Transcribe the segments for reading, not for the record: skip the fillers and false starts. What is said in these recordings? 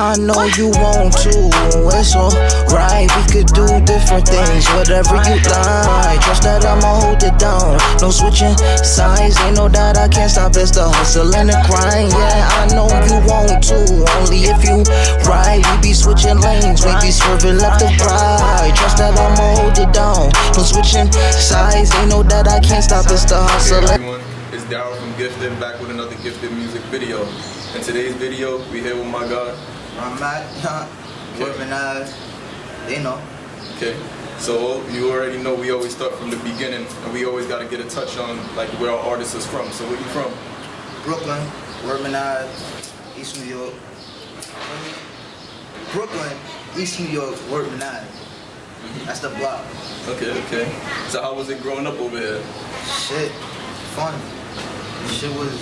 I know you want to. It's alright, we could do different things, whatever you like. Trust that I'ma hold it down. No switching sides, ain't no doubt I can't stop. It's the hustle and the grind. Yeah, I know you want to. Only if you right, we be switching lanes, we be swerving left to right. Trust that I'ma hold it down. No switching sides, ain't no doubt I can't stop. It's the hustle. Hey everyone, it's Daryl from Gifted, back with another Gifted music video. In today's video, we here with my God, Rah Macc, they know. Okay, so you already know we always start from the beginning, and we always got to get a touch on like where our artist is from. So where you from? Brooklyn, East New York. Brooklyn, East New York, Workman Ave. That's the block. Okay. So how was it growing up over here? Shit, fun. Shit was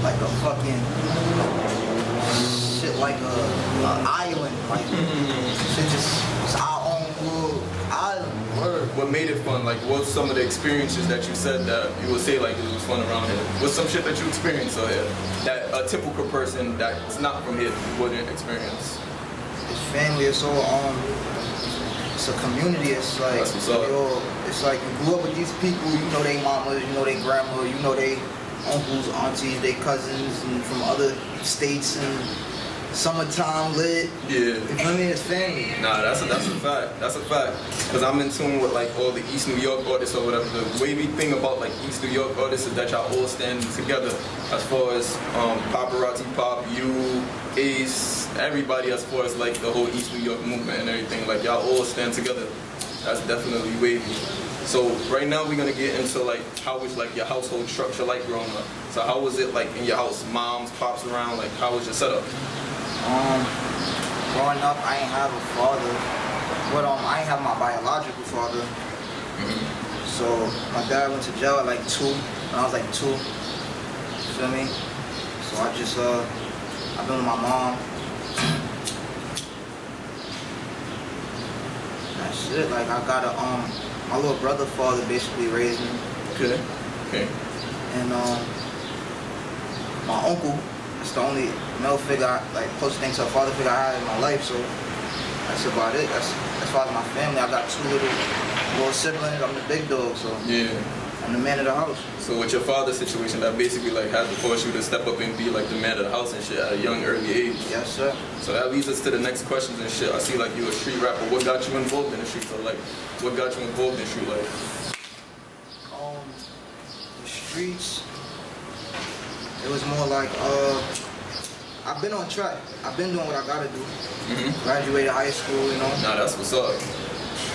like a fucking shit, like a island. Like shit, just our own little island. Word. What made it fun? Like, what's some of the experiences that you said that you would say like it was fun around here? What's some shit that you experienced out here that a typical person that's not from here wouldn't experience? It's family. It's all it's a community. It's like it's like you grew up with these people. You know they mamas, you know they grandma, you know they uncles, aunties, they cousins, and from other states and summertime lit. Yeah. You feel me? It's family. Nah, that's a fact. That's a fact. Cause I'm in tune with like all the East New York artists or whatever. The wavy thing about like East New York artists is that y'all all stand together. As far as Paparazzi Pop, you, Ace, everybody. As far as like the whole East New York movement and everything, like y'all all stand together. That's definitely wavy. So right now we're gonna get into like how was like your household structure like growing up. So how was it like in your house? Moms, pops around? Like how was your setup? Growing up, I ain't have a father, but I ain't have my biological father. So my dad went to jail at like 2, when I was like 2. You feel me? So I just I've been with my mom. That's it. Like I got my little brother father basically raised me. Okay. And my uncle. That's the only male figure, like closest thing to a father figure I had in my life. So that's about it. That's as far as my family. I got 2 little siblings. I'm the big dog, so yeah, I'm the man of the house. So with your father's situation, that basically like had to force you to step up and be like the man of the house and shit at a young, early age. Yes, sir. So that leads us to the next questions and shit. I see like you a street rapper. What got you involved in the streets? So like, what got you involved in street life? The streets. It was more like, I've been on track. I've been doing what I gotta do. Graduated high school, you know. Nah, that's what's up.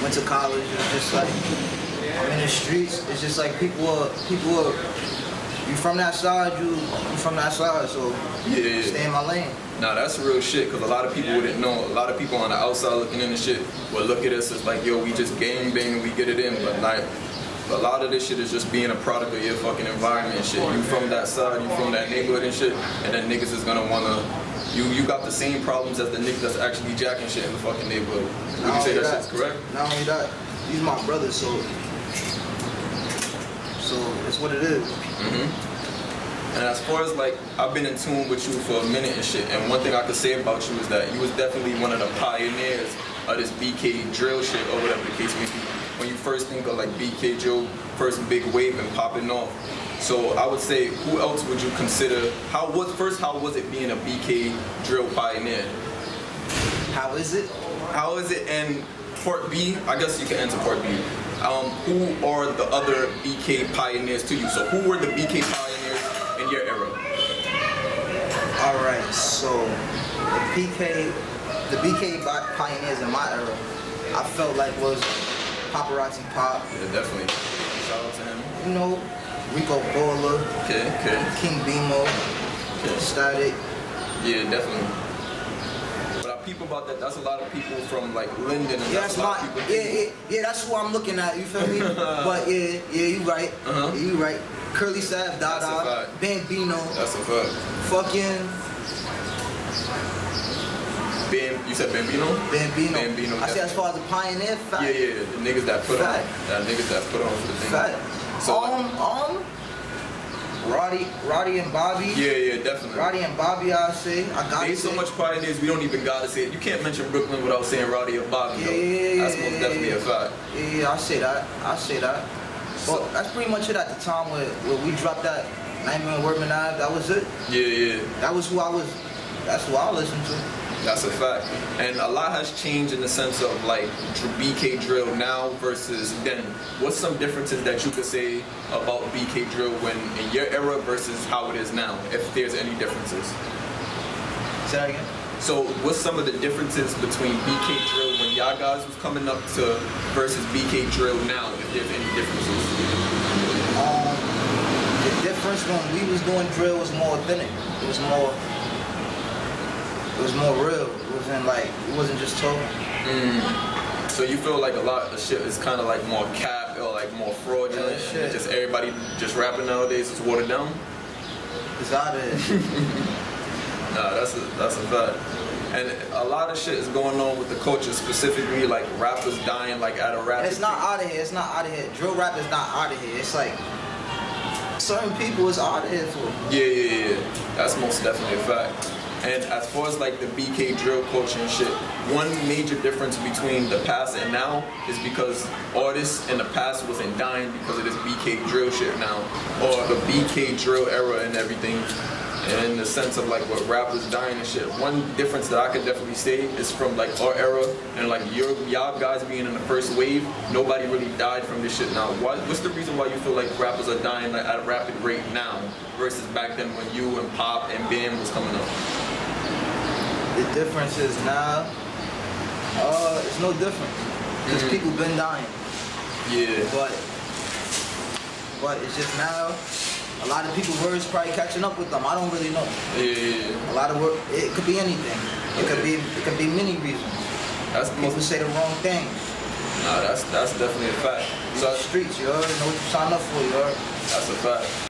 Went to college. It's just like, I'm in the streets. It's just like people are, you from that side, you from that side, so yeah. Stay in my lane. Nah, that's real shit, because a lot of people wouldn't know. A lot of people on the outside looking in and shit will look at us as like, yo, we just gang bang and we get it in, but not. A lot of this shit is just being a product of your fucking environment and shit. You from that side, you from that neighborhood and shit, and then niggas is gonna wanna, you got the same problems as the niggas that's actually jacking shit in the fucking neighborhood. Would you say that shit's correct? Not only that, these my brothers, so it's what it is. And as far as like, I've been in tune with you for a minute and shit, and one thing I could say about you is that you was definitely one of the pioneers of this BK drill shit or whatever the case may be. When you first think of like BK drill, first big wave and popping off. So I would say, who else would you consider, how was it being a BK drill pioneer? How is it? How is it? And part B, I guess you can answer part B. Who are the other BK pioneers to you? So who were the BK pioneers in your era? Alright, so the BK pioneers in my era, I felt like was Paparazzi Pop. Yeah, definitely. Shout out to him. You know, Rico Baller. Okay. King Bimo. Okay. Static. Yeah, definitely. But I peep about that. That's a lot of people from like Linden and that's a lot of people. Yeah, that's who I'm looking at, you feel me? But yeah, you right. Yeah, you right. Curly Sav, Dada, Bambino. That's a fact. Fucking You said Bambino? Bambino. I said as far as the pioneer fact. Yeah, the niggas that put on. That niggas that put on for the thing. Fact. So Roddy and Bobby. Yeah, definitely. Roddy and Bobby, I say. They so much pioneers, we don't even gotta say it. You can't mention Brooklyn without saying Roddy and Bobby. Yeah, that's most definitely a fact. Yeah, I say that. But that's pretty much it at the time where we dropped that Nightmare on Workman Ave. That was it. Yeah. That's who I listened to. That's a fact. And a lot has changed in the sense of like BK Drill now versus then. What's some differences that you could say about BK Drill when in your era versus how it is now, if there's any differences? Say that again? So what's some of the differences between BK Drill when y'all guys was coming up to versus BK Drill now, if there's any differences? The difference when we was doing drill was more authentic. It was more real. It wasn't just talking. So you feel like a lot of the shit is kind of like more cap or like more fraudulent? Yeah, and just everybody just rapping nowadays is watered down? It's out of it. Nah, that's a fact. And a lot of shit is going on with the culture, specifically like rappers dying like at a rap. It's not out of here. It's not out of here. Drill rap is not out of here. It's like certain people is out of here for. Yeah. That's most definitely a fact. And as far as like the BK drill culture and shit, one major difference between the past and now is because artists in the past wasn't dying because of this BK drill shit now, or the BK drill era and everything. And in the sense of like what rappers dying and shit, one difference that I could definitely say is from like our era and like y'all guys being in the first wave, nobody really died from this shit now. What's the reason why you feel like rappers are dying like at a rapid rate now versus back then when you and Pop and Bam was coming up? The difference is now, it's no different. Because people been dying. Yeah. But it's just now, a lot of people's words probably catching up with them. I don't really know. Yeah. A lot of work, it could be anything. It could be many reasons. People say the wrong thing. Nah, that's definitely a fact. So the streets, you already know what you signed up for, you already. That's a fact.